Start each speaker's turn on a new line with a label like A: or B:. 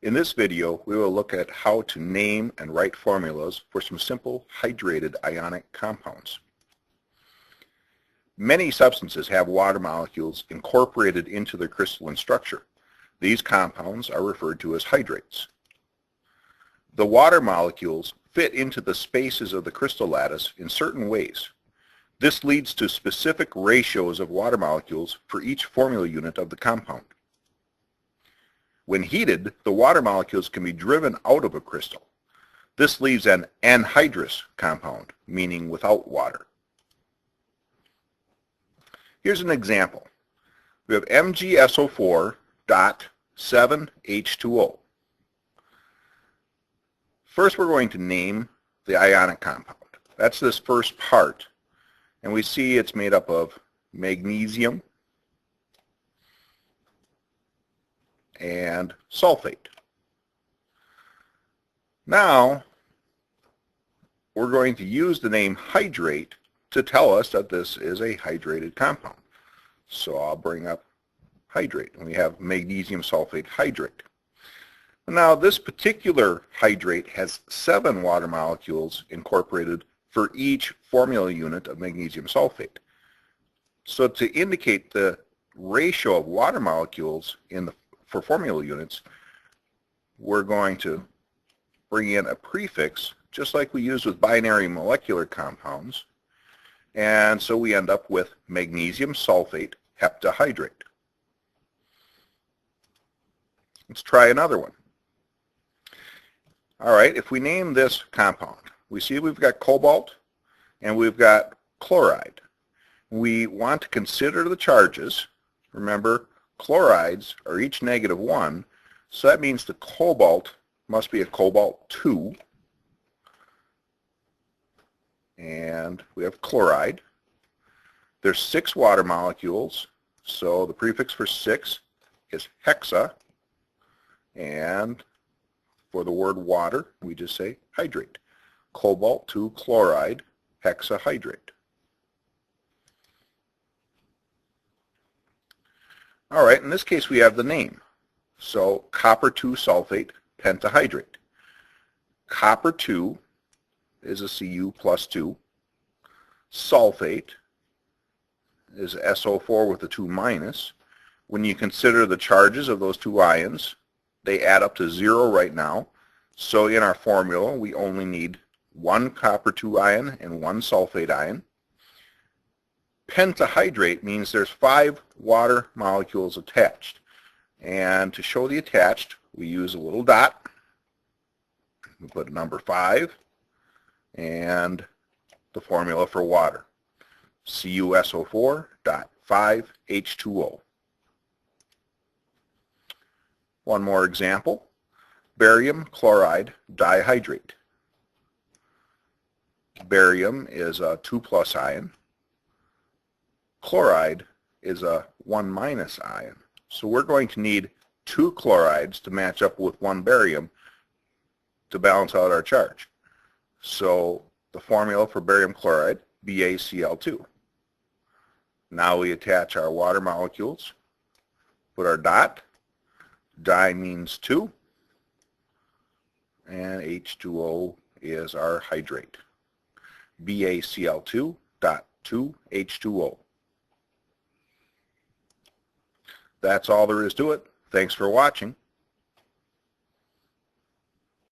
A: In this video, we will look at how to name and write formulas for some simple hydrated ionic compounds. Many substances have water molecules incorporated into their crystalline structure. These compounds are referred to as hydrates. The water molecules fit into the spaces of the crystal lattice in certain ways. This leads to specific ratios of water molecules for each formula unit of the compound. When heated, the water molecules can be driven out of a crystal. This leaves an anhydrous compound, meaning without water. Here's an example. We have MgSO4.7H2O. First, we're going to name the ionic compound. That's this first part. And we see it's made up of magnesium and sulfate. Now, we're going to use the name hydrate to tell us that this is a hydrated compound. So I'll bring up hydrate, and we have magnesium sulfate hydrate. Now, this particular hydrate has 7 water molecules incorporated for each formula unit of magnesium sulfate. So to indicate the ratio of water molecules for formula units, we're going to bring in a prefix just like we use with binary molecular compounds, and so we end up with magnesium sulfate heptahydrate. Let's try another one. All right, if we name this compound, we see we've got cobalt and we've got chloride. We want to consider the charges. Remember, chlorides are each -1, so that means the cobalt must be a cobalt 2. And we have chloride. There's 6 water molecules, so the prefix for 6 is hexa. And for the word water, we just say hydrate. Cobalt 2 chloride hexahydrate. All right, in this case we have the name. So copper 2 sulfate pentahydrate. Copper 2 is a Cu plus 2. Sulfate is SO4 with a 2 minus. When you consider the charges of those 2 ions, they add up to 0 right now. So in our formula, we only need 1 copper 2 ion and 1 sulfate ion. Pentahydrate means there's 5 water molecules attached. And to show the attached, we use a little dot. We put number 5 and the formula for water. CuSO4.5H2O. One more example. Barium chloride dihydrate. Barium is a 2+ ion. Chloride is a 1- ion. So we're going to need 2 chlorides to match up with 1 barium to balance out our charge. So the formula for barium chloride, BaCl2. Now we attach our water molecules, put our dot, di means 2, and H2O is our hydrate. BaCl2.2H2O. That's all there is to it. Thanks for watching.